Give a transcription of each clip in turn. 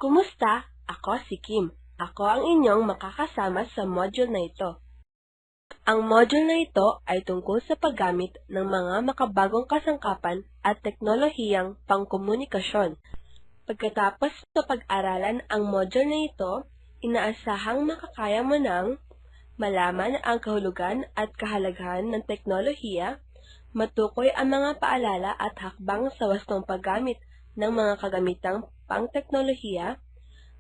Kumusta? Ako si Kim. Ako ang inyong makakasama sa module na ito. Ang module na ito ay tungkol sa paggamit ng mga makabagong kasangkapan at teknolohiyang pangkomunikasyon. Pagkatapos sa pag-aralan ang module na ito, inaasahang makakaya mo ng malaman ang kahulugan at kahalagahan ng teknolohiya, matukoy ang mga paalala at hakbang sa wastong paggamit ng mga kagamitang pang-teknolohiya,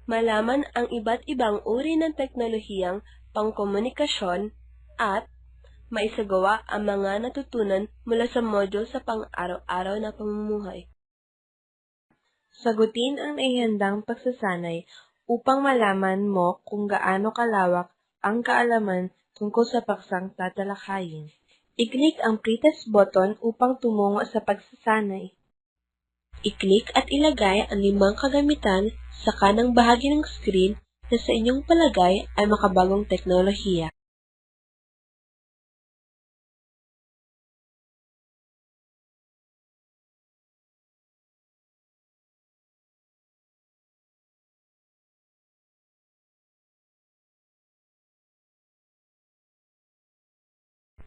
malaman ang iba't ibang uri ng teknolohiyang pangkomunikasyon, at maisagawa ang mga natutunan mula sa module sa pang-araw-araw na pamumuhay. Sagutin ang naihandang pagsasanay upang malaman mo kung gaano kalawak ang kaalaman tungkol sa paksang tatalakayin. I-click ang pretest button upang tumungo sa pagsasanay. I-click at ilagay ang 5 kagamitan sa kanang bahagi ng screen na sa inyong palagay ay makabagong teknolohiya.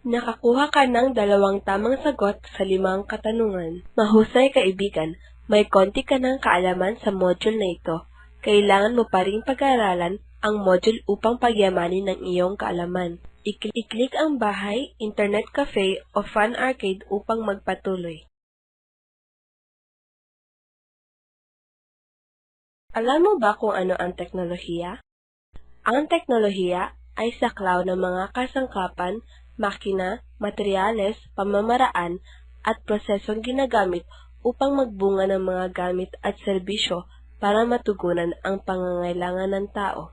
Nakakuha ka ng 2 tamang sagot sa 5 katanungan. Mahusay kaibigan, may konti ka ng kaalaman sa module na ito. Kailangan mo pa ring pag-aralan ang module upang pagyamanin ng iyong kaalaman. I-click ang bahay, internet cafe o fun arcade upang magpatuloy. Alam mo ba kung ano ang teknolohiya? Ang teknolohiya ay saklaw ng mga kasangkapan, makina, materyales, pamamaraan, at prosesong ginagamit upang magbunga ng mga gamit at serbisyo para matugunan ang pangangailangan ng tao.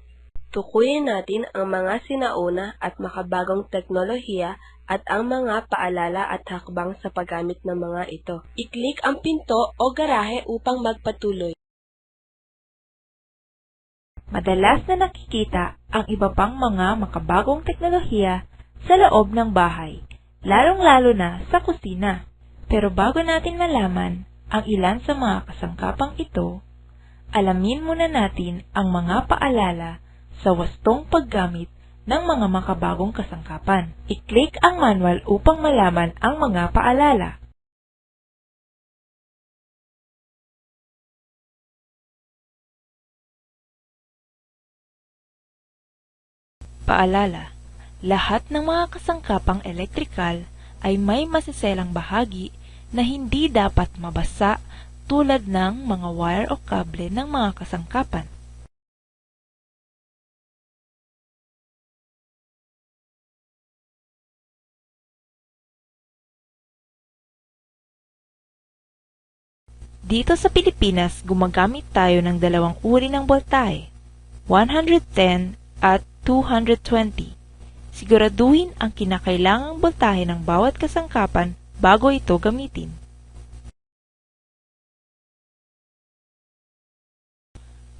Tukuyin natin ang mga sinauna at makabagong teknolohiya at ang mga paalala at hakbang sa paggamit ng mga ito. I-click ang pinto o garahe upang magpatuloy. Madalas na nakikita ang iba pang mga makabagong teknolohiya sa loob ng bahay, lalong-lalo na sa kusina. Pero bago natin malaman ang ilan sa mga kasangkapang ito, alamin muna natin ang mga paalala sa wastong paggamit ng mga makabagong kasangkapan. I-click ang manual upang malaman ang mga paalala. Paalala, lahat ng mga kasangkapang elektrikal ay may masiselang bahagi na hindi dapat mabasa tulad ng mga wire o kable ng mga kasangkapan. Dito sa Pilipinas, gumagamit tayo ng 2 uri ng boltahe, 110 at 220. Siguraduhin ang kinakailangang boltahe ng bawat kasangkapan bago ito gamitin.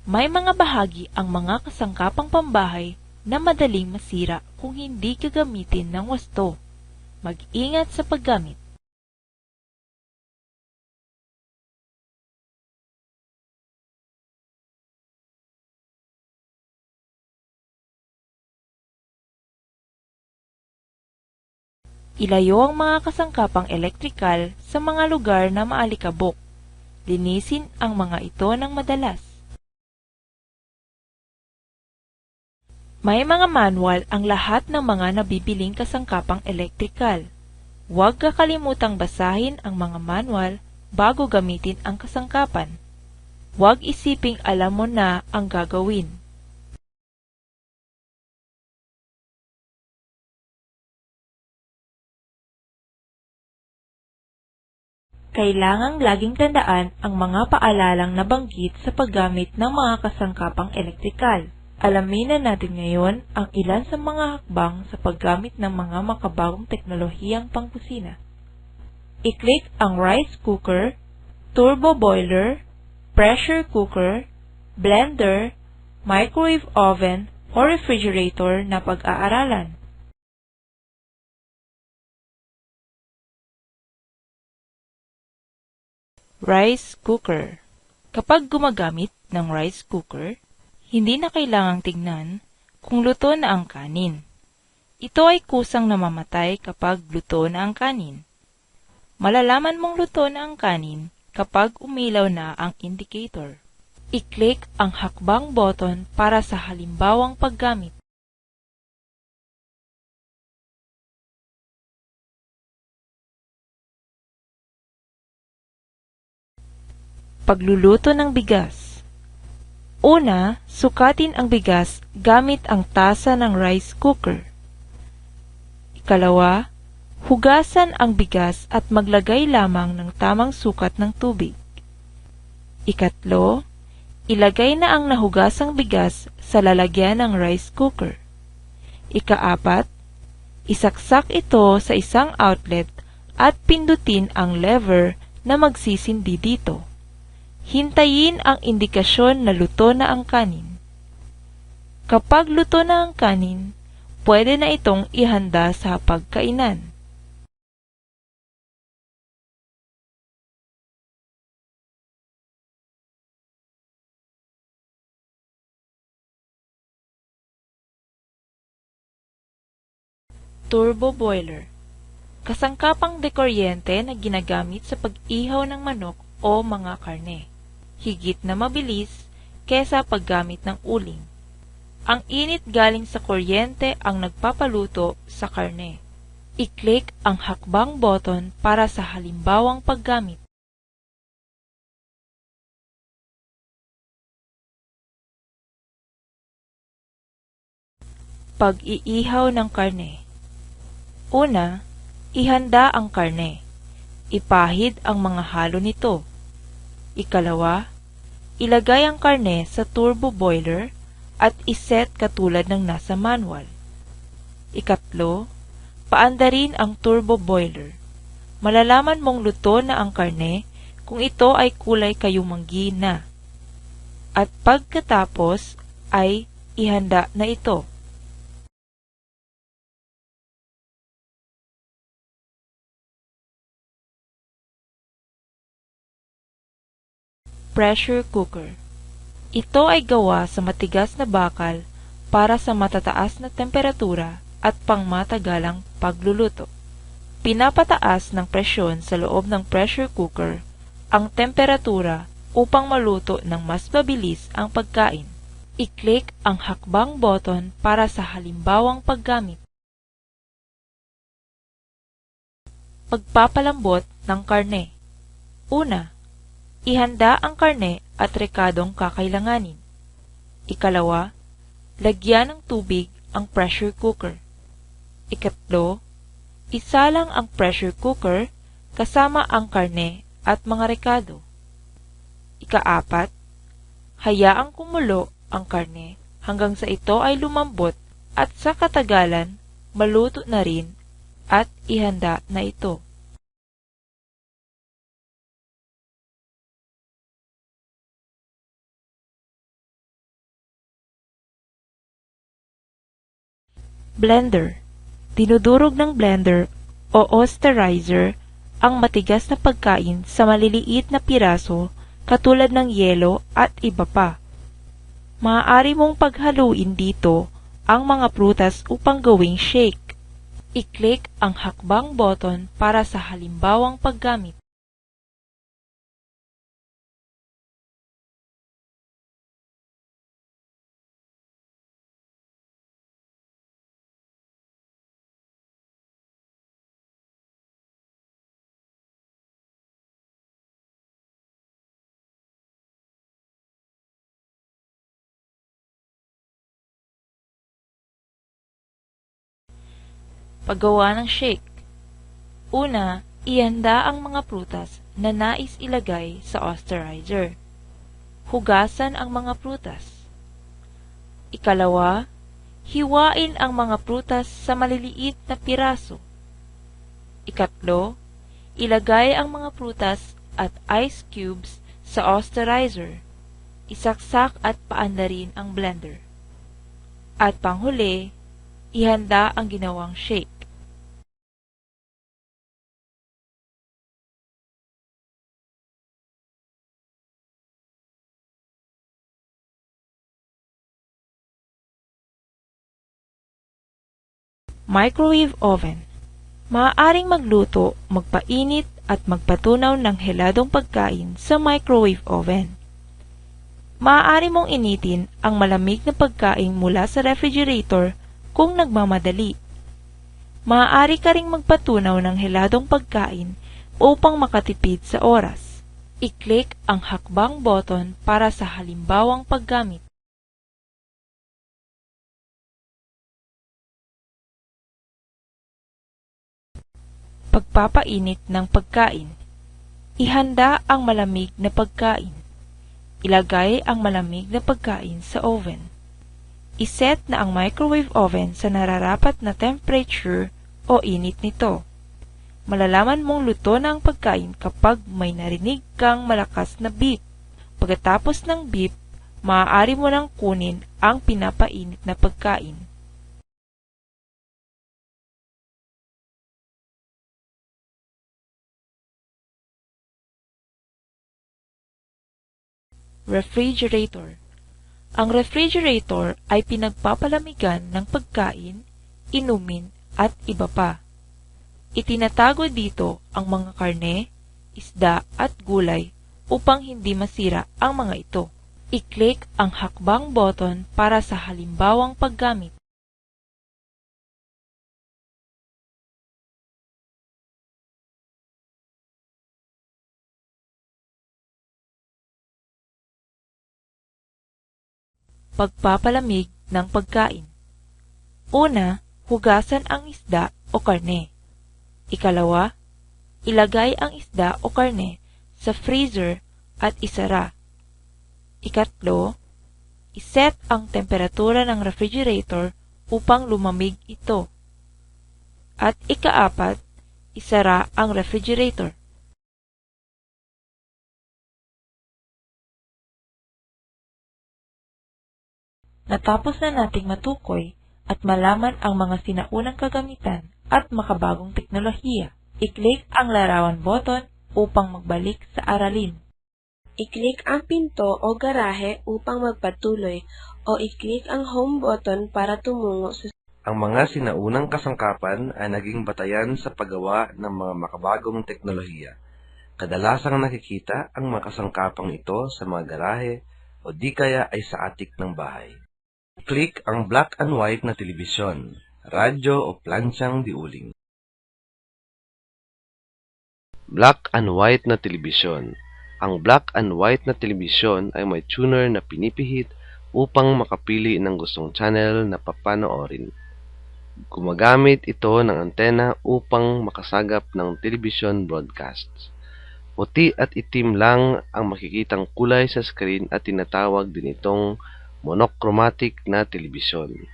May mga bahagi ang mga kasangkapang pambahay na madaling masira kung hindi gagamitin ng wasto. Mag-ingat sa paggamit. Ilayo ang mga kasangkapang elektrikal sa mga lugar na maalikabok. Linisin ang mga ito ng madalas. May mga manual ang lahat ng mga nabibiling kasangkapang elektrikal. Huwag kakalimutang basahin ang mga manual bago gamitin ang kasangkapan. Huwag isiping alam mo na ang gagawin. Kailangang laging tandaan ang mga paalalang nabanggit sa paggamit ng mga kasangkapang elektrikal. Alamin na natin ngayon ang ilan sa mga hakbang sa paggamit ng mga makabagong teknolohiyang pangkusina. I-click ang rice cooker, turbo boiler, pressure cooker, blender, microwave oven, o refrigerator na pag-aaralan. Rice cooker. Kapag gumagamit ng rice cooker, hindi na kailangang tignan kung luto na ang kanin. Ito ay kusang namamatay kapag luto na ang kanin. Malalaman mong luto na ang kanin kapag umilaw na ang indicator. I-click ang hakbang button para sa halimbawang paggamit. Pagluluto ng bigas. Una, sukatin ang bigas gamit ang tasa ng rice cooker. Ikalawa, hugasan ang bigas at maglagay lamang ng tamang sukat ng tubig. Ikatlo, ilagay na ang nahugasang bigas sa lalagyan ng rice cooker. Ikaapat, isaksak ito sa isang outlet at pindutin ang lever na magsisindi dito. Hintayin ang indikasyon na luto na ang kanin. Kapag luto na ang kanin, pwede na itong ihanda sa pagkainan. Turbo boiler. Kasangkapang dekuryente na ginagamit sa pag-ihaw ng manok o mga karne. Higit na mabilis kesa paggamit ng uling. Ang init galing sa kuryente ang nagpapaluto sa karne. I-click ang hakbang button para sa halimbawang paggamit. Pag-iihaw ng karne. Una, ihanda ang karne. Ipahid ang mga halo nito. Ikalawa, ilagay ang karne sa turbo boiler at iset katulad ng nasa manual. Ikatlo, paandarin ang turbo boiler. Malalaman mong luto na ang karne kung ito ay kulay kayumanggi na. At pagkatapos ay ihanda na ito. Pressure cooker. Ito ay gawa sa matigas na bakal para sa matataas na temperatura at pangmatagalang pagluluto. Pinapataas ng presyon sa loob ng pressure cooker ang temperatura upang maluto ng mas mabilis ang pagkain. I-click ang hakbang button para sa halimbawang paggamit. Pagpapalambot ng karne. Una, ihanda ang karne at rekadong kakailanganin. Ikalawa, lagyan ng tubig ang pressure cooker. Ikatlo, isalang ang pressure cooker kasama ang karne at mga rekado. Ikaapat, hayaang kumulo ang karne hanggang sa ito ay lumambot at sa katagalan maluto na rin at ihanda na ito. Blender. Dinudurog ng blender o osterizer ang matigas na pagkain sa maliliit na piraso katulad ng yelo at iba pa. Maaari mong paghaluin dito ang mga prutas upang gawing shake. I-click ang hakbang button para sa halimbawang paggamit. Paggawa ng shake. Una, ihanda ang mga prutas na nais ilagay sa osterizer. Hugasan ang mga prutas. Ikalawa, hiwain ang mga prutas sa maliliit na piraso. Ikatlo, ilagay ang mga prutas at ice cubes sa osterizer. Isaksak at paandarin ang blender. At panghuli, ihanda ang ginawang shake. Microwave oven. Maaaring magluto, magpainit at magpatunaw ng heladong pagkain sa microwave oven. Maaari mong initin ang malamig na pagkain mula sa refrigerator kung nagmamadali. Maaari ka ring magpatunaw ng heladong pagkain upang makatipid sa oras. I-click ang hakbang button para sa halimbawang paggamit. Pagpapainit ng pagkain. Ihanda ang malamig na pagkain. Ilagay ang malamig na pagkain sa oven. Iset na ang microwave oven sa nararapat na temperature o init nito. Malalaman mong luto na ang pagkain kapag may narinig kang malakas na beep. Pagkatapos ng beep, maaari mo nang kunin ang pinapainit na pagkain. Refrigerator. Ang refrigerator ay pinagpapalamigan ng pagkain, inumin at iba pa. Itinatago dito ang mga karne, isda at gulay upang hindi masira ang mga ito. I-click ang hakbang button para sa halimbawang paggamit. Pagpapalamig ng pagkain. Una, hugasan ang isda o karne. Ikalawa, ilagay ang isda o karne sa freezer at isara. Ikatlo, iset ang temperatura ng refrigerator upang lumamig ito. At ikaapat, isara ang refrigerator. Natapos na nating matukoy at malaman ang mga sinaunang kagamitan at makabagong teknolohiya. I-click ang larawan button upang magbalik sa aralin. I-click ang pinto o garahe upang magpatuloy o i-click ang home button para tumungo sa Ang mga sinaunang kasangkapan ay naging batayan sa paggawa ng mga makabagong teknolohiya. Kadalasang nakikita ang mga kasangkapang ito sa mga garahe o di kaya ay sa atik ng bahay. Click ang black and white na telebisyon, radyo o plantsyang diuling. Black and white na telebisyon. Ang black and white na telebisyon ay may tuner na pinipihit upang makapili ng gustong channel na papanoorin. Gumagamit ito ng antena upang makasagap ng television broadcasts. Puti at itim lang ang makikitang kulay sa screen at tinatawag din itong monochromatic na telebisyon.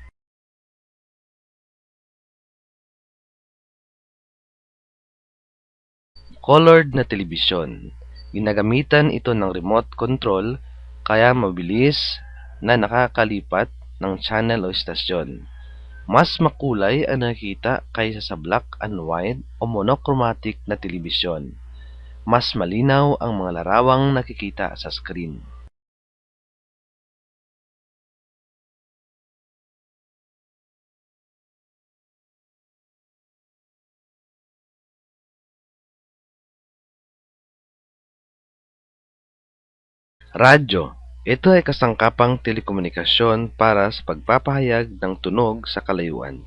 Colored na telebisyon. Ginagamitan ito ng remote control kaya mabilis na nakakalipat ng channel o istasyon. Mas makulay ang nakikita kaysa sa black and white o monochromatic na telebisyon. Mas malinaw ang mga larawang nakikita sa screen. Radyo. Ito ay kasangkapang telekomunikasyon para sa pagpapahayag ng tunog sa kalayuan.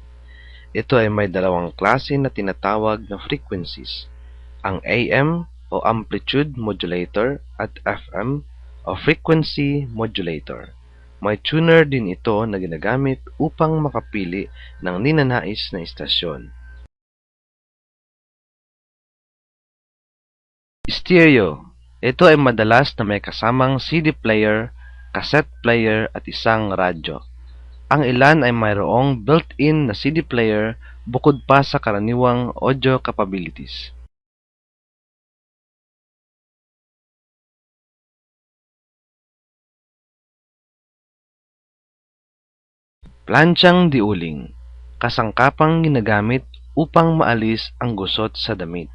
Ito ay may dalawang klase na tinatawag na frequencies, ang AM o amplitude modulator at FM o frequency modulator. May tuner din ito na ginagamit upang makapili ng ninanais na istasyon. Stereo. Ito ay madalas na may kasamang CD player, cassette player at isang radyo. Ang ilan ay mayroong built-in na CD player bukod pa sa karaniwang audio capabilities. Plantsyang diuling. Kasangkapang ginagamit upang maalis ang gusot sa damit.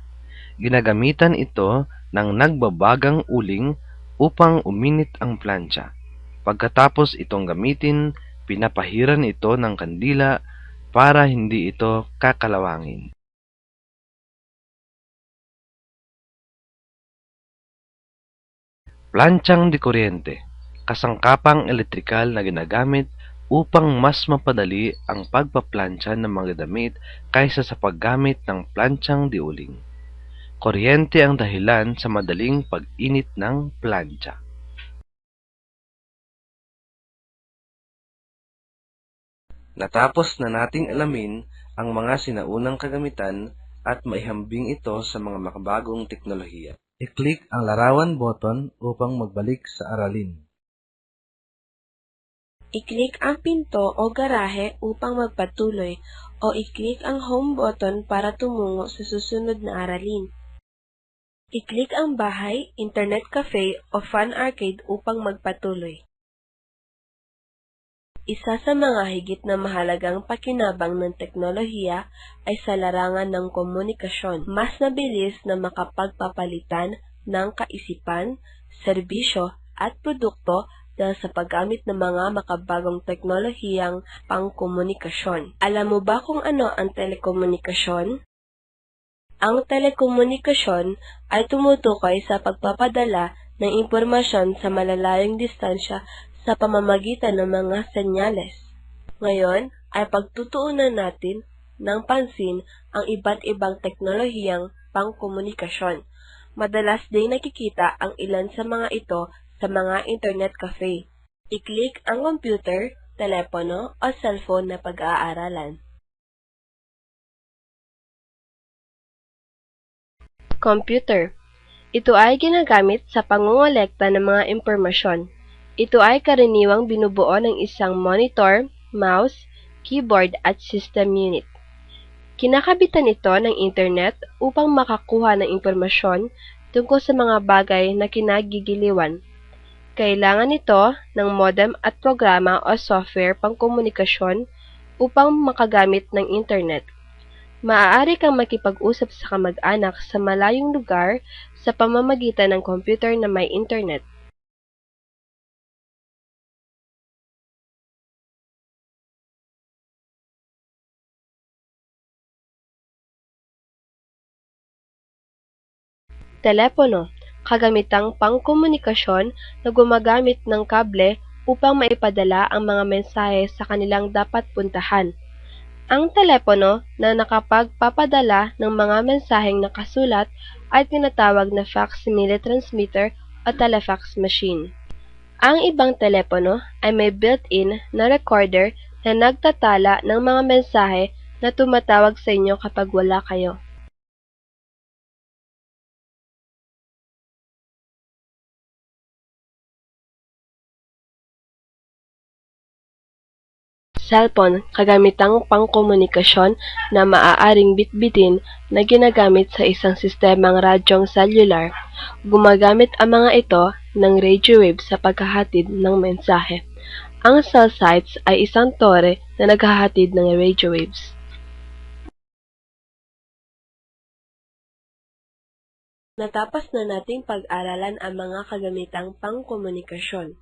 Ginagamitan ito ng nagbabagang uling upang uminit ang plancha. Pagkatapos itong gamitin, pinapahiran ito ng kandila para hindi ito kakalawangin. Plantsyang de kuryente, kasangkapang elektrikal na ginagamit upang mas mapadali ang pagpaplantsa ng mga damit kaysa sa paggamit ng plantsyang de uling. Kuryente ang dahilan sa madaling pag-init ng plantsa. Natapos na nating alamin ang mga sinaunang kagamitan at maihambing ito sa mga makabagong teknolohiya. I-click ang larawan button upang magbalik sa aralin. I-click ang pinto o garahe upang magpatuloy o i-click ang home button para tumungo sa susunod na aralin. I-click ang bahay, internet cafe o fun arcade upang magpatuloy. Isa sa mga higit na mahalagang pakinabang ng teknolohiya ay sa larangan ng komunikasyon. Mas mabilis na makapagpapalitan ng kaisipan, serbisyo at produkto dahil sa paggamit ng mga makabagong teknolohiyang pangkomunikasyon. Alam mo ba kung ano ang telekomunikasyon? Ang telekomunikasyon ay tumutukoy sa pagpapadala ng impormasyon sa malalayong distansya sa pamamagitan ng mga senyales. Ngayon ay pagtutuunan natin ng pansin ang iba't ibang teknolohiyang pangkomunikasyon. Madalas din nakikita ang ilan sa mga ito sa mga internet cafe. I-click ang computer, telepono o cellphone na pag-aaralan. Computer. Ito ay ginagamit sa pangongolekta ng mga impormasyon. Ito ay karaniwang binubuo ng isang monitor, mouse, keyboard at system unit. Kinakabitan ito ng internet upang makakuha ng impormasyon tungkol sa mga bagay na kinagigiliwan. Kailangan ito ng modem at programa o software pangkomunikasyon upang makagamit ng internet. Maaari kang makipag-usap sa kamag-anak sa malayong lugar sa pamamagitan ng computer na may internet. Telepono, kagamitang pangkomunikasyon na gumagamit ng kable upang maipadala ang mga mensahe sa kanilang dapat puntahan. Ang telepono na nakapagpapadala ng mga mensaheng nakasulat ay tinatawag na facsimile transmitter o telefax machine. Ang ibang telepono ay may built-in na recorder na nagtatala ng mga mensahe na tumatawag sa inyo kapag wala kayo. Cellphone, kagamitang pangkomunikasyon na maaaring bitbitin na ginagamit sa isang sistemang radyong cellular. Gumagamit ang mga ito ng radio wave sa paghahatid ng mensahe. Ang cell sites ay isang tore na naghahatid ng radio waves. Natapos na nating pag-aralan ang mga kagamitang pangkomunikasyon.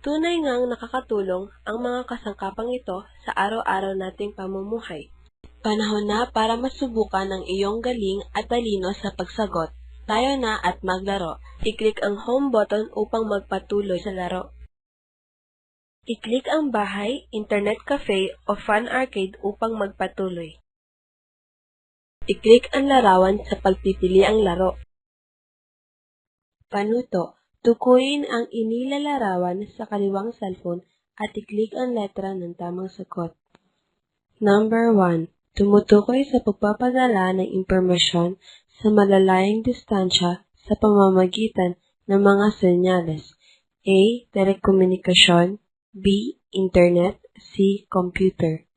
Tunay ngang nakakatulong ang mga kasangkapang ito sa araw-araw nating pamumuhay. Panahon na para masubukan ang iyong galing at talino sa pagsagot. Tayo na at maglaro. I-click ang home button upang magpatuloy sa laro. I-click ang bahay, internet cafe o fun arcade upang magpatuloy. I-click ang larawan sa pagpipili ang laro. Panuto. Tukuyin ang inilalarawan sa kaliwang cellphone at i-click ang letra ng tamang sagot. Number 1. Tumutukoy sa pagpapadala ng impormasyon sa malalayang distansya sa pamamagitan ng mga senyales. A. Telekomunikasyon. B. Internet. C. Computer.